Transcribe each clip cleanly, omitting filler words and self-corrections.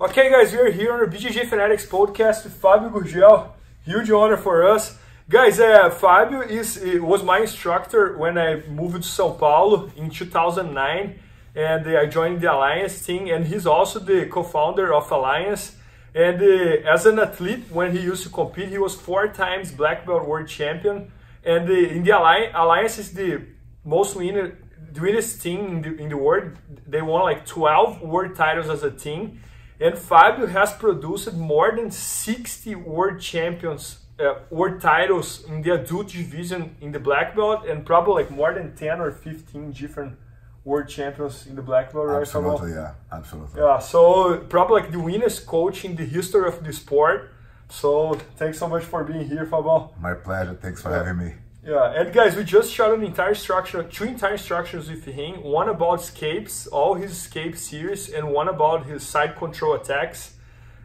Okay guys, we are here on the BJJ Fanatics podcast with Fabio Gurgel. Huge honor for us. Guys, Fabio was my instructor when I moved to São Paulo in 2009, and I joined the Alliance team, and he's also the co-founder of Alliance. And as an athlete, when he used to compete, he was 4 times black belt world champion. And in the Alliance is the winnest team in the world. They won like 12 world titles as a team. And Fabio has produced more than 60 world champions, world titles in the adult division in the black belt, and probably like more than 10 or 15 different world champions in the black belt. Right? Absolutely, yeah, absolutely. Yeah, so probably like the winnest coach in the history of the sport. So thanks so much for being here, Fabio. My pleasure. Thanks for having me. Yeah, and guys, we just shot two entire instructions with him. One about escapes, all his escape series, and one about his side control attacks.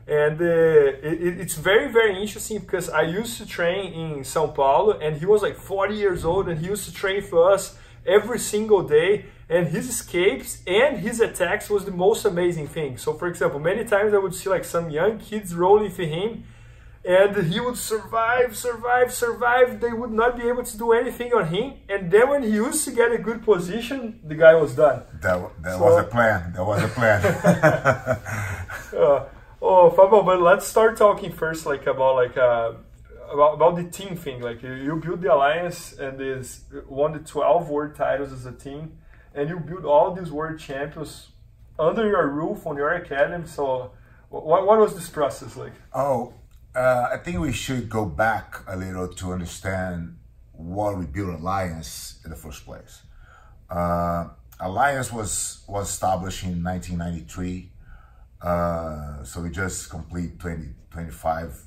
And it's very, very interesting because I used to train in São Paulo, and he was like 40 years old, and he used to train for us every single day. And his escapes and his attacks was the most amazing thing. So, for example, many times I would see like some young kids rolling for him, and he would survive. They would not be able to do anything on him. And then when he used to get a good position, the guy was done. That was a plan. That was a plan. Fabio, but let's start talking first, like about the team thing. Like you built the Alliance and won the 12 world titles as a team, and you built all these world champions under your roof on your academy. So, what was this process like? I think we should go back a little to understand why we built Alliance in the first place. Alliance was established in 1993, so we just complete 25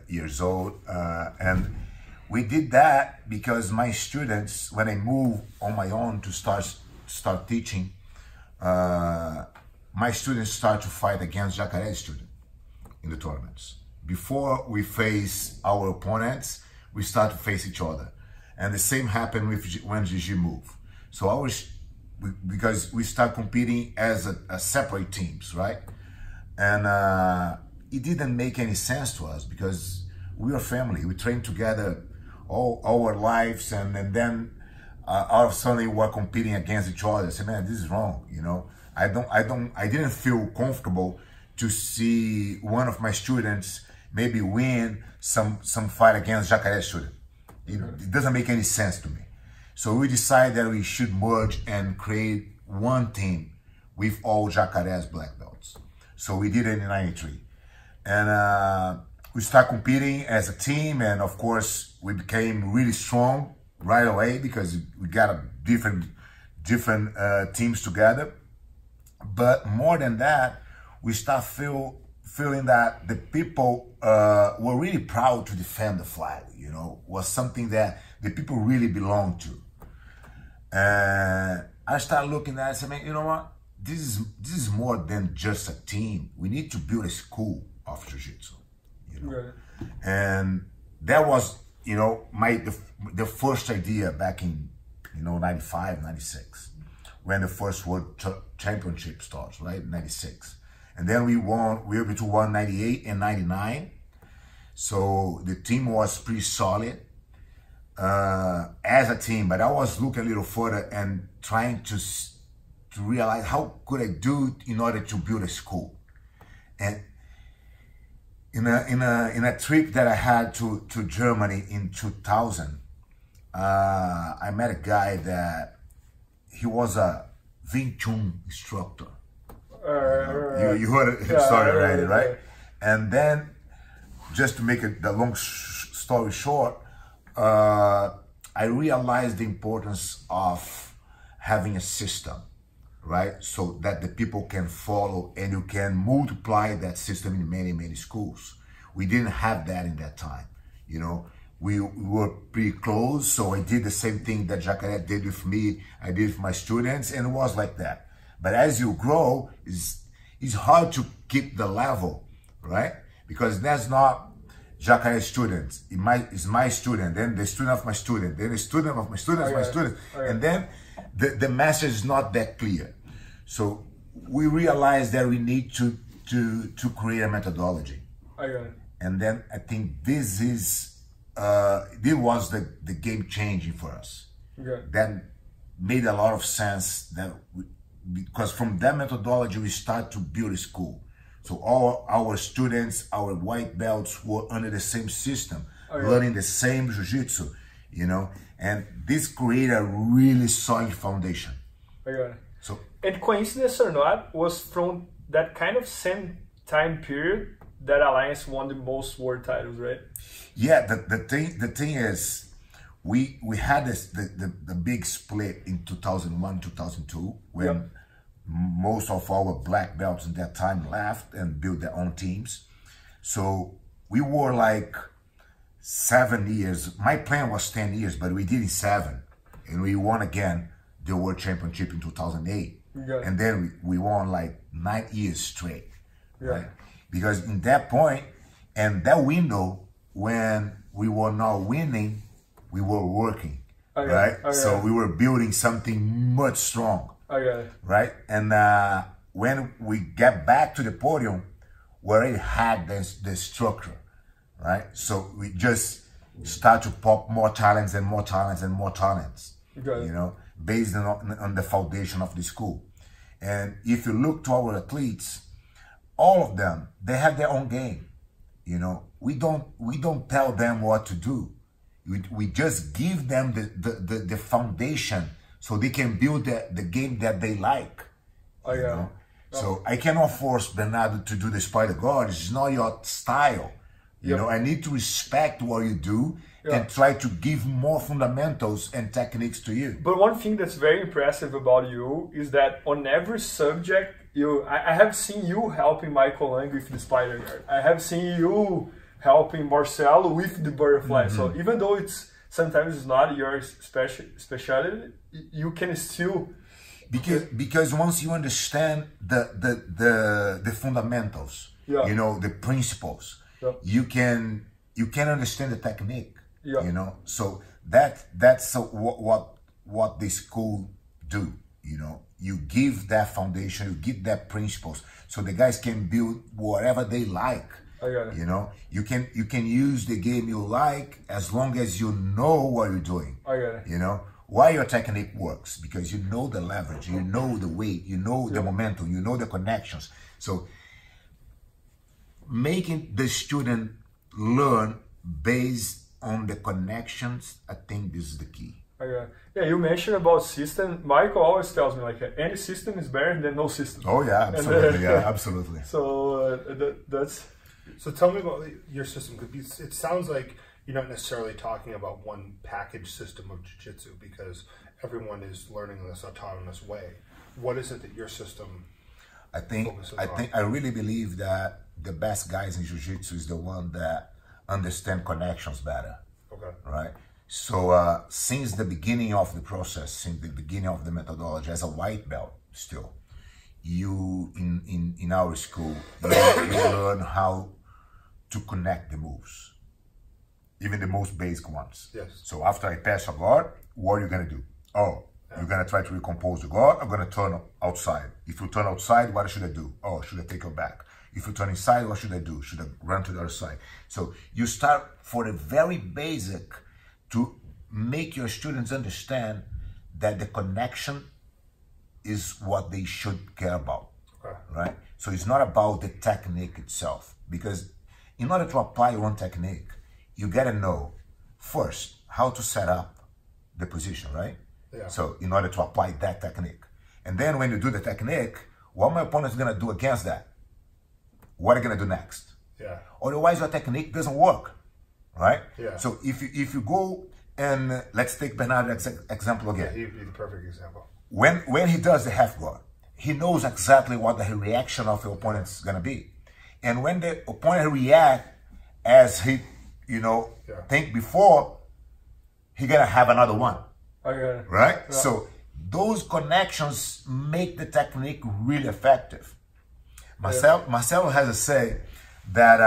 years old, and we did that because my students, when I moved on my own to start teaching, my students start to fight against Jacaré students in the tournaments. Before we face our opponents, we start to face each other. And the same happened when GG moved. So because we start competing as a separate teams, right? And it didn't make any sense to us because we are family. We train together all our lives, and then all of a sudden we're competing against each other. I said, man, this is wrong, you know? I didn't feel comfortable to see one of my students maybe win some fight against Jacaré student. It doesn't make any sense to me. So we decided that we should merge and create one team with all Jacaré's black belts. So we did it in '93. And we started competing as a team, and of course we became really strong right away because we got a different teams together. But more than that, we start feeling that the people were really proud to defend the flag, you know, was something that the people really belonged to. And I started looking at it and said, man, you know what? This is more than just a team. We need to build a school of jiu-jitsu, you know. Right. And that was, you know, the first idea back in, you know, 95, 96, when the first World Championship starts, right? 96. And then we were able to win 98 and 99. So the team was pretty solid as a team, but I was looking a little further and trying to realize how could I do in order to build a school. And in a trip that I had to Germany in 2000, I met a guy that he was a Wing Chun instructor. You heard his story already, right? And then, just to make the long story short, I realized the importance of having a system, right? So that the people can follow and you can multiply that system in many, many schools. We didn't have that in that time, you know. We were pretty close, so I did the same thing that Jacaré did with me, I did with my students, and it was like that. But as you grow, it's hard to keep the level, right? Because that's not Jacaré students. It's my student, then the student of my student, then the student of my student, my student. And then the message is not that clear. So we realized that we need to to create a methodology. I got it. And then I think this was the game changing for us. Okay. That made a lot of sense, because from that methodology we start to build a school. So all our students, our white belts, were under the same system, learning the same jiu-jitsu, you know, and this created a really solid foundation. I got it. So, and coincidence or not, was from that kind of same time period that Alliance won the most world titles, right? Yeah, the thing is, we had the big split in 2001, 2002, when most of our black belts in that time left and built their own teams. So we were like 7 years. My plan was 10 years, but we did in 7. And we won again the World Championship in 2008. And then we won like 9 years straight, right? Because in that point, and that window, when we were not winning, we were working, right? So we were building something much strong. Right? And when we get back to the podium, we already had the structure, right? So we just start to pop more talents and more talents and more talents, you know, based on the foundation of the school. And if you look to our athletes, all of them, they have their own game. You know, we don't tell them what to do. We just give them the foundation, so they can build the game that they like. You know? So I cannot force Bernardo to do the spider guard. It's not your style. You know, I need to respect what you do and try to give more fundamentals and techniques to you. But one thing that's very impressive about you is that on every subject, I have seen you helping Michael Zenga with the spider guard. I have seen you helping Marcelo with the butterfly. So even though sometimes it's not your specialty, you can still, because once you understand the fundamentals, you know, the principles, you can understand the technique. You know, so that's what the school do. You know, you give that foundation, you give that principles, so the guys can build whatever they like. You know, you can use the game you like as long as you know what you're doing. You know why your technique works, because you know the leverage, you know the weight, you know the momentum, you know the connections. So making the student learn based on the connections, I think this is the key. Yeah, you mentioned about system. Michael always tells me like any system is better than no system. Oh yeah, absolutely. Absolutely. So that's. So tell me about your system, because it sounds like you're not necessarily talking about one package system of jiu-jitsu, because everyone is learning this autonomous way. What is it that your system focuses on? I really believe that the best guys in jiu-jitsu is the one that understand connections better. Right? So since the beginning of the process, since the beginning of the methodology, as a white belt still, you in our school, you learn how to connect the moves, even the most basic ones. So after I pass a guard, what are you gonna do? You're gonna try to recompose the guard. I'm gonna turn outside. If you turn outside, what should I do? Should I take your back? If you turn inside, what should I do? Should I run to the other side? So you start for the very basic to make your students understand that the connection is what they should care about, right? So it's not about the technique itself, because in order to apply one technique, you gotta know first how to set up the position, right? So in order to apply that technique. And then when you do the technique, what my opponent is gonna do against that? What are you gonna do next? Otherwise your technique doesn't work, right? So if you go and let's take Bernardo's example again. He'd be the perfect example. When he does the half guard, he knows exactly what the reaction of the opponent is gonna be. And when the opponent react as he, think before, he gonna have another one, right? So those connections make the technique really effective. Marcelo has a say that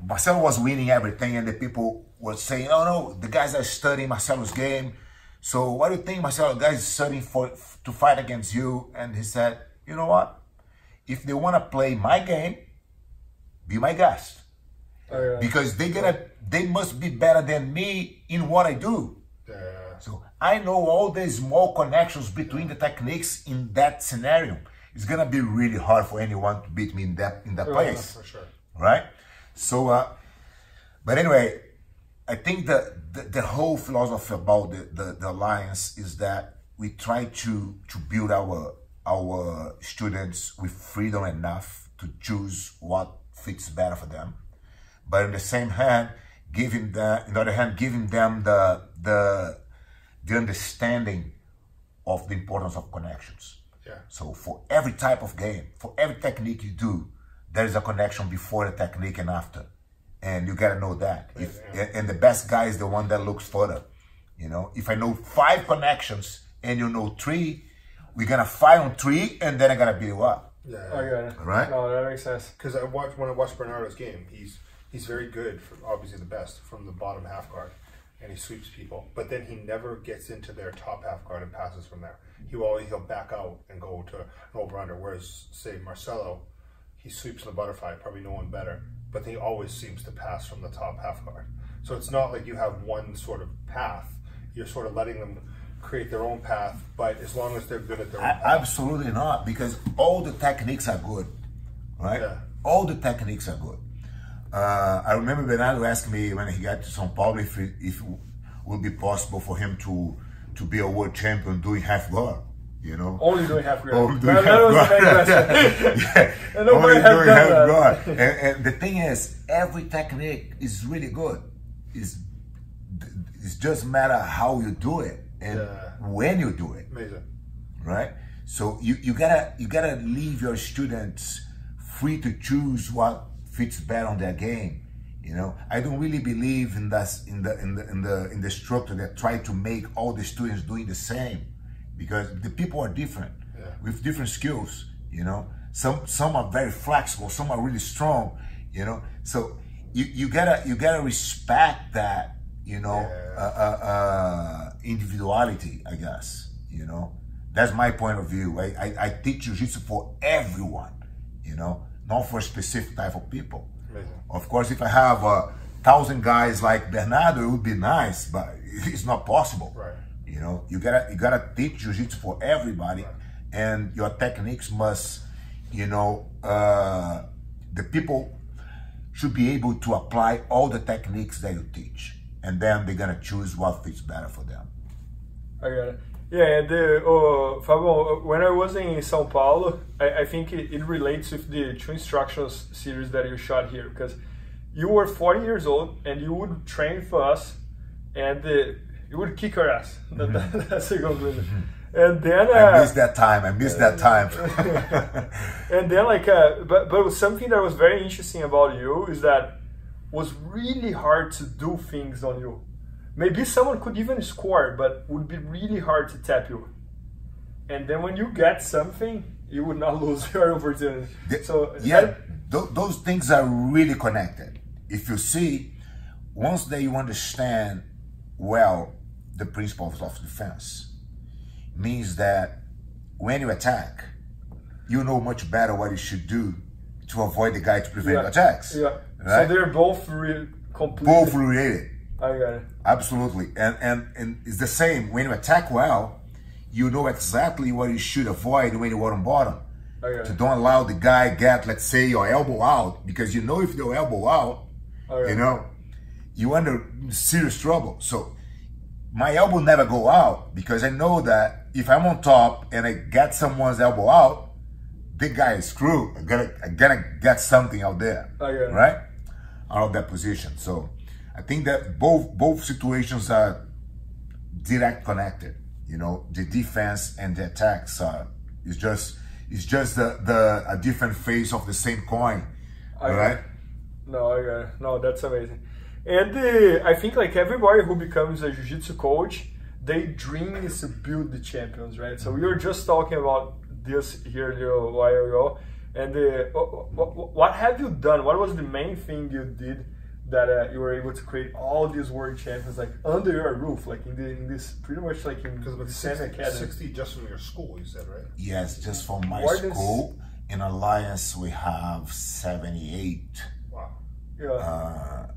Marcelo was winning everything, and the people were saying, "Oh no, the guys are studying Marcelo's game. So what do you think, Marcelo? The guys are studying to fight against you?" And he said, "You know what? if they want to play my game, be my guest. Because they must be better than me in what I do. So I know all the small connections between the techniques in that scenario. It's gonna be really hard for anyone to beat me in that place, for sure. Right? So, but anyway, I think the whole philosophy about the Alliance is that we try to build our students with freedom enough to choose what fits better for them, but on the same hand, giving them the understanding of the importance of connections. Yeah. So for every type of game, for every technique you do, there is a connection before the technique and after, and you gotta know that. And the best guy is the one that looks further. You know, if I know 5 connections and you know 3, we're gonna fight on 3, and then I gotta beat you up. I got it. Right? No, that makes sense. Because when I watch Bernardo's game, he's very good, obviously the best from the bottom half guard, and he sweeps people. But then he never gets into their top half guard and passes from there. He'll back out and go to an over-under. Whereas, say, Marcelo, he sweeps in the butterfly, probably no one better, but he always seems to pass from the top half guard. So it's not like you have one sort of path. You're sort of letting them create their own path, but as long as they're good at their own path. Absolutely not, because all the techniques are good, right? Yeah. All the techniques are good. I remember Bernardo asked me when he got to São Paulo if it would be possible for him to be a world champion doing half guard, you know? Only doing half guard. Only doing half guard. Yeah. And nobody Only doing half that. guard. And the thing is, every technique is really good. It's just matter how you do it and when you do it. Amazing. Right? So you gotta leave your students free to choose what fits better on their game. You know, I don't really believe in the structure that try to make all the students doing the same, because the people are different with different skills. You know, some are very flexible, some are really strong. You know, so you gotta respect that. You know, individuality, I guess. You know, that's my point of view. I teach jiu-jitsu for everyone. You know, not for a specific type of people. Amazing. Of course, if I have 1,000 guys like Bernardo, it would be nice, but it's not possible. Right. You know, you gotta teach jiu-jitsu for everybody, and your techniques must, you know, the people should be able to apply all the techniques that you teach, and then they're gonna choose what fits better for them. I got it. Yeah, and Fabio, when I was in São Paulo, I think it relates with the two instructions series that you shot here, because you were 40 years old and you would train for us, and you would kick our ass. That's a conclusion. And then I missed that time. And then but something that was very interesting about you is that it was really hard to do things on you. Maybe someone could even score, but would be really hard to tap you. And then when you get something, you would not lose your opportunity. So those things are really connected. If you see, once that you understand well the principles of defense, means that when you attack, you know much better what you should do to avoid the guy to prevent attacks. Yeah. Right? So they're both both related. I got it. Absolutely. And it's the same. When you attack well, you know exactly what you should avoid when you are on bottom. To don't allow the guy get, let's say, your elbow out, because you know if your elbow out, you know, you're under serious trouble. So my elbow never go out, because I know that if I'm on top and I get someone's elbow out, the guy is screwed. I'm gonna get something out there, right? Out of that position. So I think that both situations are direct connected. You know, the defense and the attacks is just a different face of the same coin, right? No, I got it. No, that's amazing. And I think like everybody who becomes a jiu-jitsu coach, their dream is to build the champions, right? So we were just talking about this here a little while ago. And what have you done? What was the main thing you did that you were able to create all these world champions like under your roof, like in this pretty much like in because the same academy? 60 just from your school, you said, right? Yes, just from my school, In Alliance, we have 78 Wow. Yeah.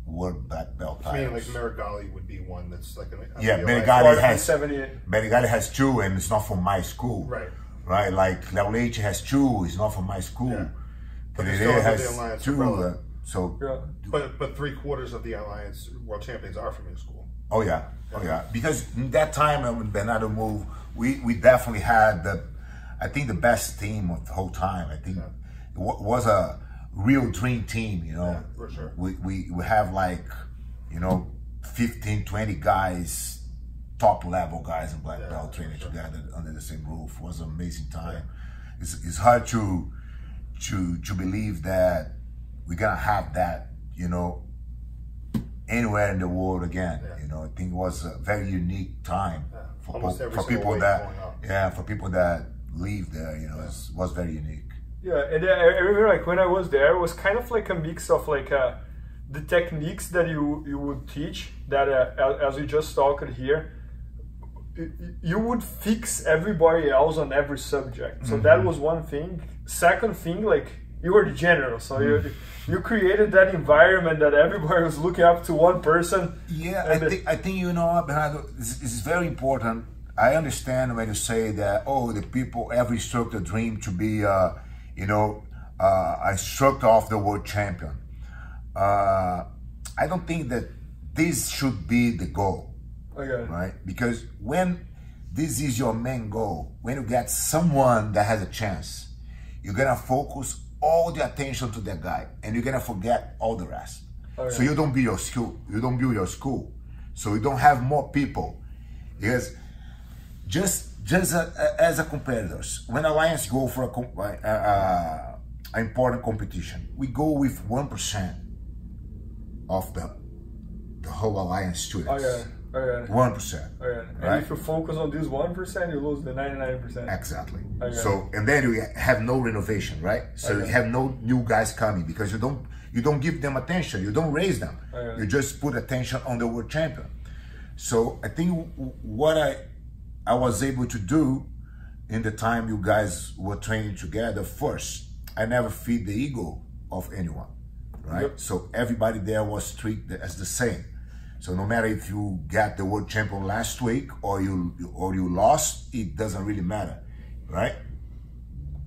world black belt I mean, like titles. Marigali would be one that's like an Yeah, Marigali. Marigali has 2, and it's not from my school. Right. Right, like Lauleite has 2, it's not from my school. Yeah. But But they still it have the has Alliance 2. umbrella. So, Yeah. But 3/4 of the Alliance World Champions are from your school. oh yeah. Because in that time when Bernardo moved, we definitely had I think the best team of the whole time. I think it was a real dream team, you know. Yeah, for sure. We have like, you know, 15, 20 guys, top level guys in black belt training together under the same roof. It was an amazing time. It's hard to believe that we're gonna have that, you know, anywhere in the world again. You know, I think it was a very unique time for people that for people that live there. You know, it was very unique. Yeah, and I remember like when I was there, it was kind of like a mix of like the techniques that you would teach that as we just talked here, you would fix everybody else on every subject. So that was one thing. Second thing, like you were the general, so you created that environment that everybody was looking up to one person. Yeah, I think you know, Bernardo, this is very important. I understand when you say that, oh, the people, every instructor dream to be, you know, a instructor of the world champion. I don't think that this should be the goal, right? Because when this is your main goal, when you get someone that has a chance, you're gonna focus all the attention to that guy, and you're gonna forget all the rest. So you don't build your school. You don't build your school. So you don't have more people. Because just as a competitors, when Alliance go for an important competition, we go with 1% of the whole Alliance students. 1%. And if you focus on this 1%, you lose the 99%. Exactly. So, and then you have no renovation, right? So you have no new guys coming because you don't give them attention. You don't raise them. You just put attention on the world champion. So I think what I was able to do in the time you guys were training together, first, I never feed the ego of anyone, right? So everybody there was treated as the same. So no matter if you got the world champion last week or you lost, it doesn't really matter, right?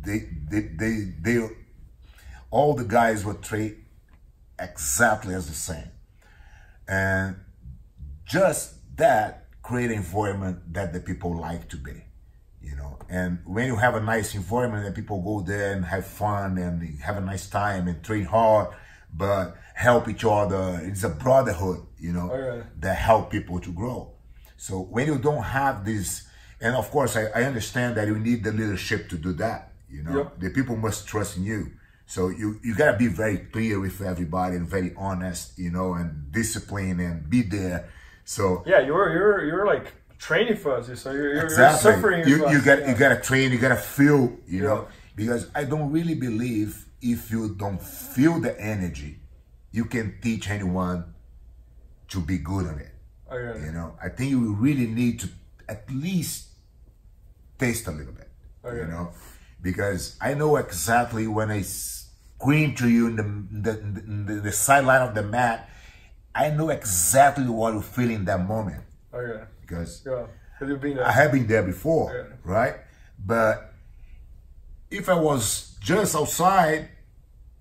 They all the guys were treated exactly as the same, and just that create an environment that the people like to be, you know. And when you have a nice environment and people go there and have fun and have a nice time and train hard, but help each other, it's a brotherhood, you know, that help people to grow. So when you don't have this, and of course I understand that you need the leadership to do that, you know. The people must trust in you. So you gotta be very clear with everybody and very honest, you know, and disciplined and be there. So yeah, you're like training for us, so you're suffering. You gotta train, you gotta feel, you know, because I don't really believe if you don't feel the energy, you can teach anyone to be good on it. You know, I think you really need to at least taste a little bit, you know, because I know exactly when I scream to you in the sideline of the mat, I know exactly what you feel in that moment. Because you've been there. I have been there before, right? But if I was just outside,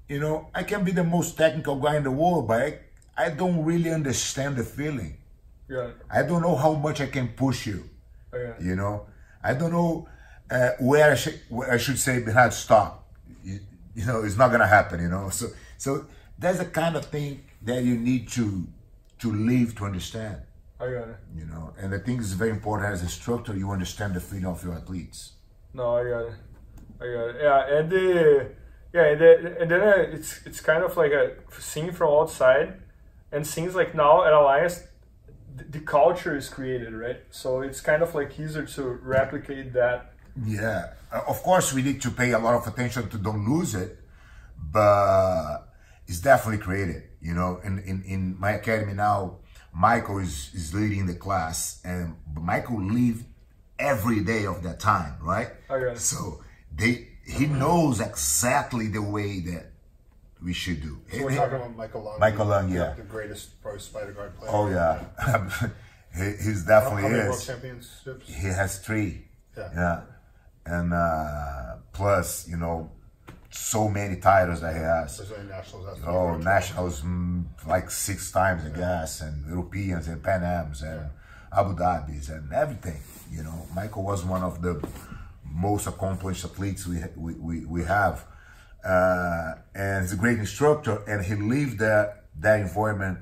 you know, I can be the most technical guy in the world, but I don't really understand the feeling. I don't know how much I can push you. You know, I don't know where I should say, Bernardo, stop. You know, it's not gonna happen. You know, so that's the kind of thing that you need to live to understand. You know, and I think it's very important as a instructor, you understand the feeling of your athletes. No, I got it. Yeah, and then it's kind of like a scene from outside, and things like now at Alliance, the culture is created, right? So it's kind of like easier to replicate that. Yeah, of course we need to pay a lot of attention to don't lose it, but it's definitely created. You know, in my academy now, Michael is leading the class, and Michael lives every day of that time, right? So he knows exactly the way that we should do. So we're talking about Michael Zenga. Michael Zenga, yeah. The greatest pro spider guard player. Oh, yeah. He's definitely How many is. world championships? He has 3. Yeah. And plus, you know, so many titles that he has. Brazilian nationals. Oh, nationals like 6 times, I guess, and Europeans and Pan Ams and Abu Dhabis and everything. You know, Michael was one of the most accomplished athletes we have. And he's a great instructor, and he lived that environment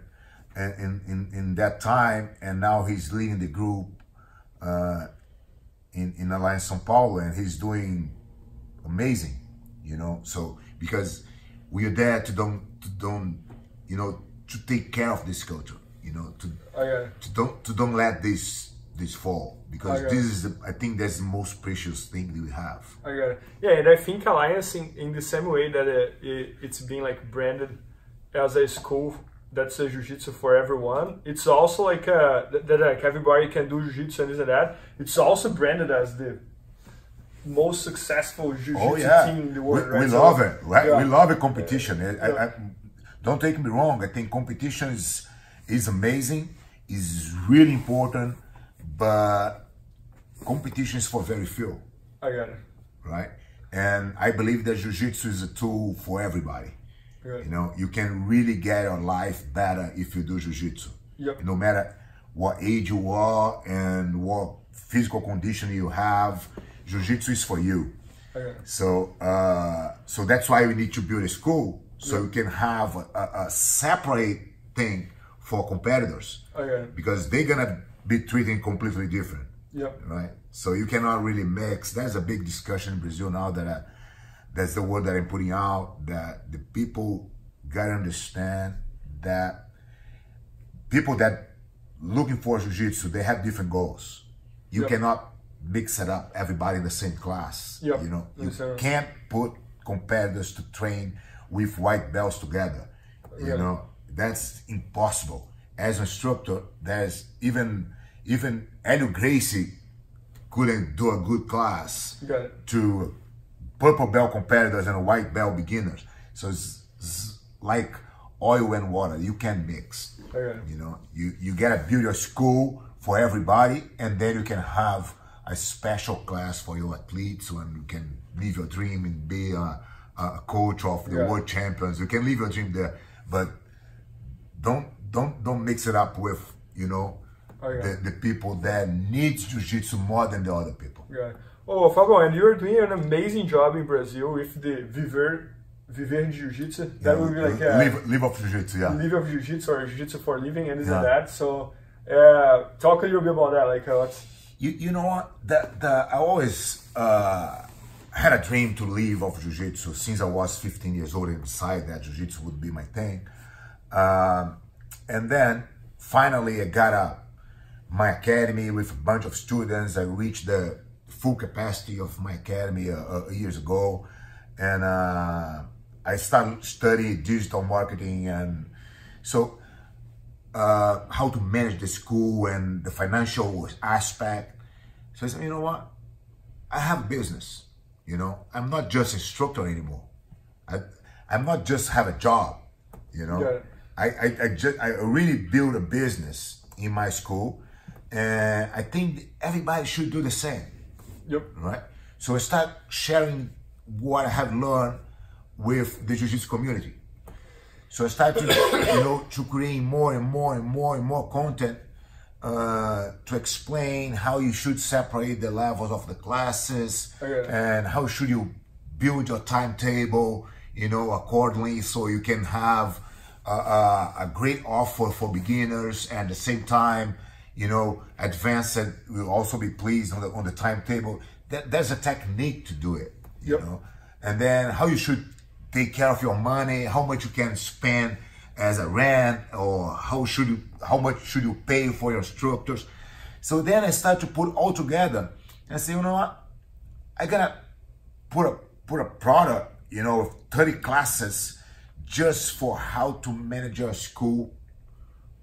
in that time, and now he's leading the group in Alliance São Paulo, and he's doing amazing, you know. So because we are there to to take care of this culture, you know, to don't let this fall, because this is I think that's the most precious thing that we have. I got it. Yeah, and I think Alliance in the same way that it's being like branded as a school that's a jiu-jitsu for everyone. It's also like that like everybody can do jiu-jitsu and this and that. It's also branded as the most successful jiu-jitsu team in the world. We love it, right? Yeah. We love a competition. Don't take me wrong. I think competition is amazing, is really important, but competition is for very few. I got it. Right? And I believe that jiu-jitsu is a tool for everybody. Right. You know, you can really get your life better if you do jiu-jitsu. Yep. No matter what age you are and what physical condition you have, jiu-jitsu is for you. Okay. So that's why we need to build a school, so you can have a separate thing for competitors. Okay. Because they're gonna be treated completely different. Yep. Right? So you cannot really mix. There's a big discussion in Brazil now that that's the word that I'm putting out, that the people gotta understand that people that looking for jiu-jitsu, they have different goals. You cannot mix it up, everybody in the same class. Yep. You know, you can't put competitors to train with white belts together. You know, that's impossible. As an instructor, there's even Eddie Gracie couldn't do a good class to purple belt competitors and white belt beginners. So it's like oil and water. You can't mix. You know, you gotta build your school for everybody, and then you can have a special class for your athletes, when you can live your dream and be a coach of the world champions. You can live your dream there, but don't mix it up with, you know, the people that need jiu-jitsu more than the other people. Yeah. Oh, Fabio, and you're doing an amazing job in Brazil with the Viver Jiu-Jitsu. That would be like live of jiu-jitsu, live of jiu-jitsu, or jiu-jitsu for living, and this and that. So talk a little bit about that. Like what's you know what? I always had a dream to live of jiu-jitsu since I was 15 years old, and decided that jiu-jitsu would be my thing. And then finally I got my academy with a bunch of students. I reached the full capacity of my academy years ago, and I started studying digital marketing, and so how to manage the school and the financial aspect. So I said, you know what? I have a business. You know, I'm not just instructor anymore. I'm not just have a job. You know, I really built a business in my school, and I think everybody should do the same. Yep. Right. So I start sharing what I have learned with the jiu-jitsu community. So I started to create more and more content to explain how you should separate the levels of the classes, and how should you build your timetable, you know, accordingly, so you can have a great offer for beginners, and at the same time, you know, advanced will also be pleased on the timetable. There's a technique to do it, you know, and then how you should take care of your money, how much you can spend as a rent, or how much should you pay for your instructors. So then I start to put all together and say, you know what, I gotta put a product, you know, with 30 classes just for how to manage your school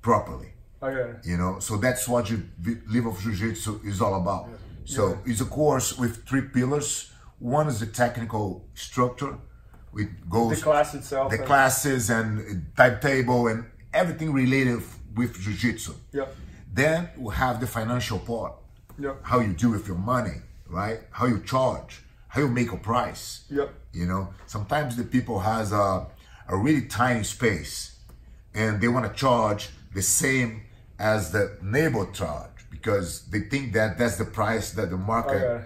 properly. You know, so that's what Live of Jiu-Jitsu is all about. So it's a course with 3 pillars. One is the technical structure, which goes the class itself, the classes and timetable and everything related with jiu-jitsu. Yep. Then we have the financial part. Yep. How you do with your money, right? How you charge, how you make a price. Yep. You know, sometimes the people has a really tiny space and they want to charge the same as the neighbor charge because they think that that's the price that the market,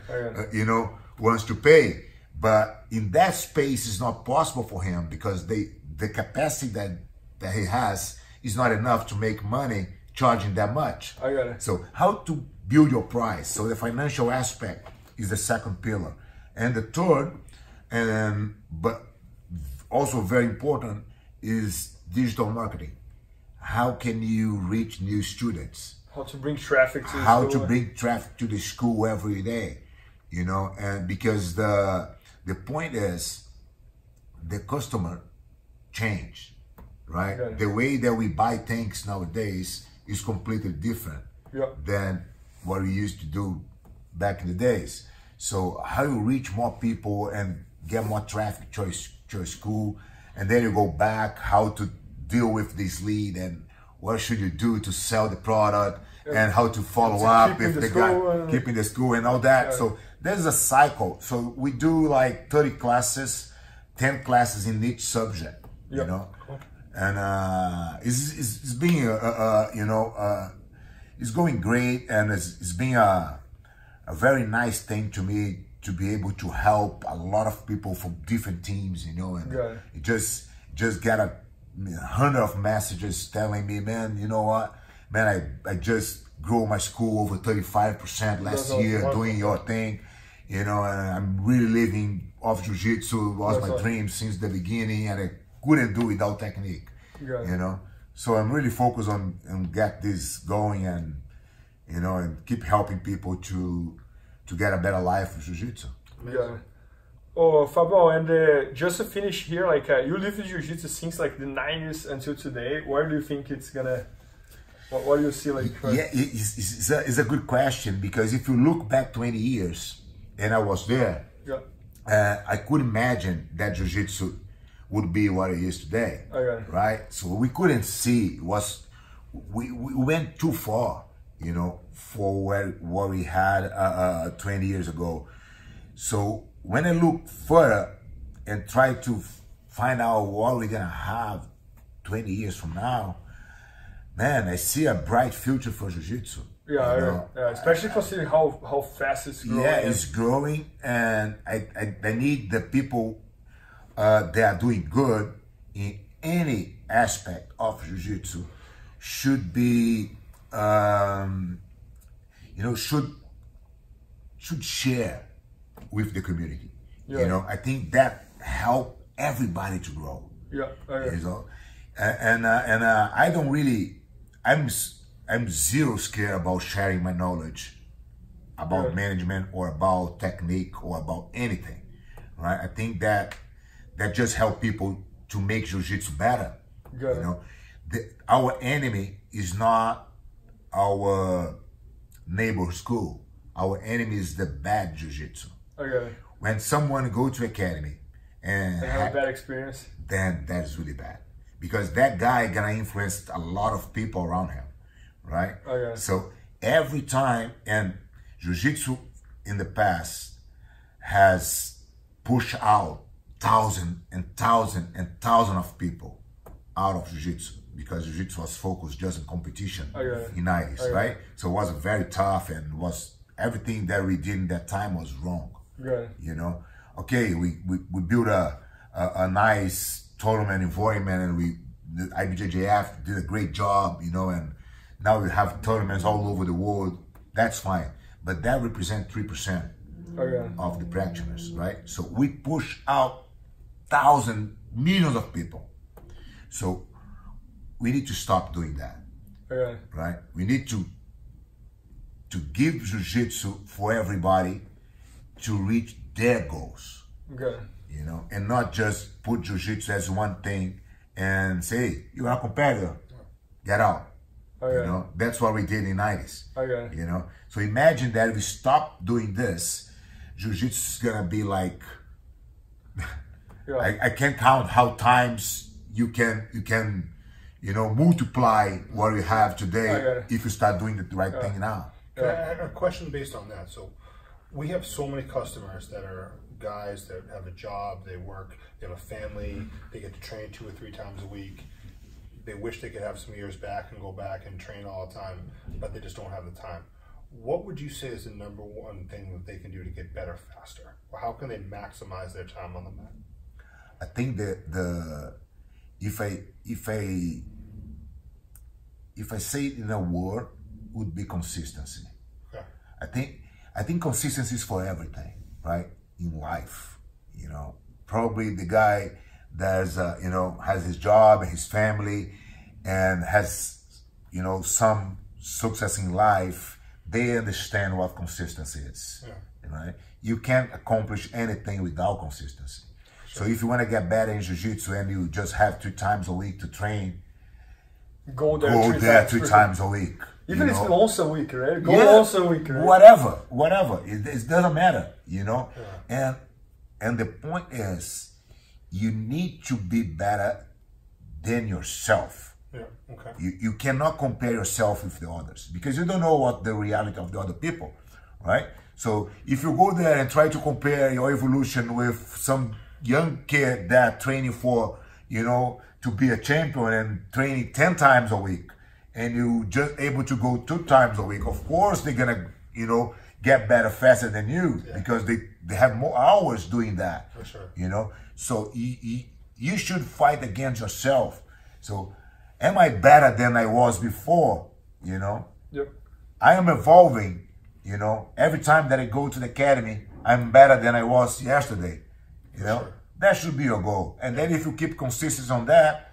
you know, wants to pay. But in that space, it's not possible for him because the capacity that he has is not enough to make money charging that much. I got it. So how to build your price? So the financial aspect is the second pillar. And the third, but also very important, is digital marketing. How can you reach new students? How to bring traffic to the How school. to bring traffic to the school every day, you know, and because the point is the customer changed, right? Okay. The way that we buy things nowadays is completely different than what we used to do back in the days. So how you reach more people and get more traffic to your school, and then you go back, how to deal with this lead and what should you do to sell the product and how to follow up with the guy, keeping the school and all that. So there's a cycle. So we do like 30 classes, 10 classes in each subject, you know, and it's being, you know, it's going great, and it's been a very nice thing to me to be able to help a lot of people from different teams, you know, and it just get 100 of messages telling me, man, you know what, man, I just grew my school over 35% last year doing your thing, you know, and I'm really living off jiu-jitsu. It was my dream since the beginning, and I couldn't do without technique, you know. So I'm really focused on get this going and, you know, and keep helping people to get a better life with jiu-jitsu. Yeah. Oh, Fabio, and just to finish here, like you live in jiu-jitsu since like the 90s until today. Where do you think it's gonna? What do you see like? Yeah, it's a good question, because if you look back 20 years, and I was there, I could imagine that jiu-jitsu would be what it is today, right? So we couldn't see we went too far, you know, for what we had 20 years ago. So when I look further and try to find out what we're gonna have 20 years from now, man, I see a bright future for jiu-jitsu. Yeah, especially considering how fast it's growing. Yeah, it's growing, and I need the people that are doing good in any aspect of jiu-jitsu should be, you know, should share with the community. You know, I think that help everybody to grow. You know, and I don't really, I'm zero scared about sharing my knowledge about management or about technique or about anything, right? I think that just help people to make jiu-jitsu better. You know, our enemy is not our neighbor school. Our enemy is the bad jiu-jitsu. When someone go to academy and have a bad experience, then that's really bad, because that guy gonna influence a lot of people around him, right? So every time, and jiu-jitsu in the past has pushed out thousands and thousands and thousands of people out of jiu-jitsu, because jiu-jitsu was focused just on competition in 90s, right? So it was very tough, and was everything that we did in that time was wrong. You know, okay, we built a nice tournament environment, and the IBJJF did a great job, you know, and now we have tournaments all over the world. That's fine, but that represents 3% of the practitioners, right? So we push out thousands, millions of people. So we need to stop doing that, right? We need to give jiu-jitsu for everybody to reach their goals, you know, and not just put jiu-jitsu as one thing and say, hey, you're a competitor, get out. You know, that's what we did in the 90s, you know. So imagine that we stop doing this, jiu-jitsu is gonna be like, Yeah. I can't count how times you can multiply what you have today if you start doing the right thing now. A question based on that. So we have so many customers that are guys that have a job, they work, they have a family, they get to train 2 or 3 times a week. They wish they could have some years back and go back and train all the time, but they just don't have the time. What would you say is the #1 thing that they can do to get better faster? Or how can they maximize their time on the mat? I think that if I say it in a word, would be consistency. Okay. I think consistency is for everything, right? In life, probably the guy that's has his job and his family and has some success in life, they understand what consistency is. Right? You can't accomplish anything without consistency. So if you want to get better in jiu-jitsu and you just have 2 times a week to train, go there 3 times a week. Even if it's once a week, right? Go once a week, right? Whatever. It doesn't matter, Yeah. And the point is, you need to be better than yourself. Yeah. Okay. You cannot compare yourself with the others because you don't know what the reality of the other people, right? So if you go there and try to compare your evolution with some young kid that training for, to be a champion and training 10 times a week, and you just able to go 2 times a week, of course they're gonna, get better faster than you because they have more hours doing that. For sure. So you should fight against yourself. So am I better than I was before? Yep. I am evolving, every time that I go to the academy, I'm better than I was yesterday. Sure. That should be your goal. And then if you keep consistent on that,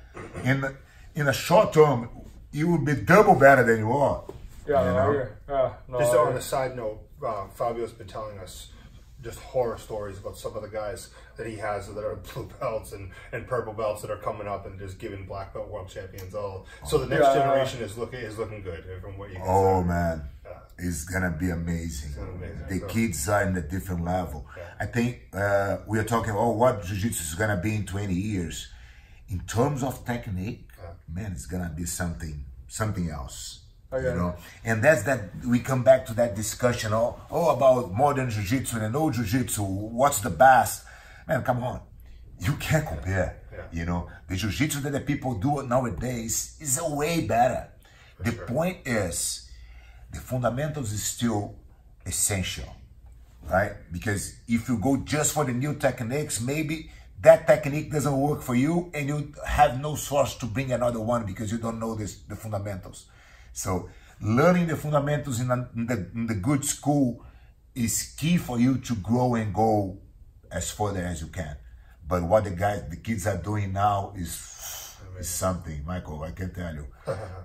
in a short term, you will be double better than you are. Just on a side note, Fabio's been telling us just horror stories about some of the guys that he has that are blue belts and purple belts that are coming up and just giving black belt world champions all. So the next generation is looking good from what you can say. Man. It's gonna be amazing. The kids are in a different level. I think we are talking about what jiu-jitsu is gonna be in 20 years. In terms of technique, man, it's gonna be something else. And that's that we come back to that discussion about modern jiu-jitsu and old jiu-jitsu, what's the best? Man, come on. You can't compare. The jiu-jitsu that the people do nowadays is way better. The point is, the fundamentals is still essential, right? Because if you go just for the new techniques, maybe that technique doesn't work for you and you have no source to bring another one because you don't know the fundamentals. So learning the fundamentals in the good school is key for you to grow and go as further as you can. But what the kids are doing now is something, Michael, I can tell you.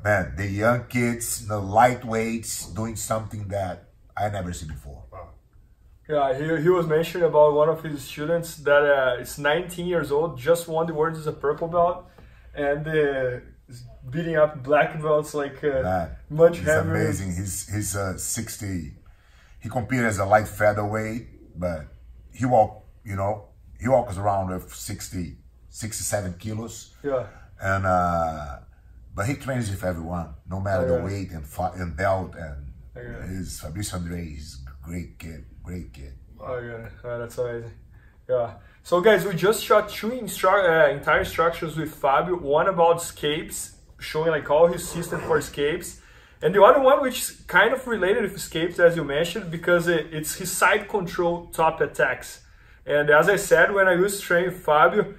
Man, the young kids, the lightweights, doing something that I never seen before. Wow. Yeah, he was mentioning about one of his students that is 19 years old, just won the world as a purple belt, and is beating up black belts like much heavier. Amazing. He's 60. He competed as a light featherweight, but he walks around with 67 kilos. Yeah. And but he trains with everyone, no matter the weight and belt. And he's Fabio Gurgel. He's a great kid. That's amazing. Yeah. So guys, we just shot 2 entire instructions with Fabio. One about escapes, showing like all his system for escapes, and the other one which is kind of related with escapes, as you mentioned, because it's his side control top attacks. And as I said, when I used to train with Fabio,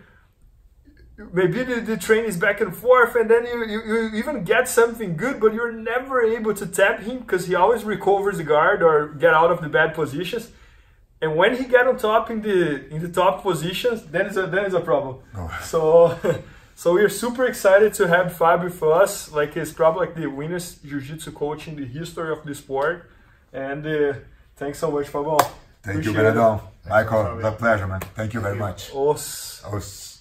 maybe the train is back and forth, and then you even get something good, but you're never able to tap him because he always recovers the guard or get out of the bad positions. And when he get on top in the top positions, then is a problem. So we're super excited to have Fabio with us. Like, he's probably like the winnest jiu-jitsu coach in the history of the sport. And thanks so much, Fabio. Thank you, Bernardo. Michael, the pleasure, man. Thank you very much. Os.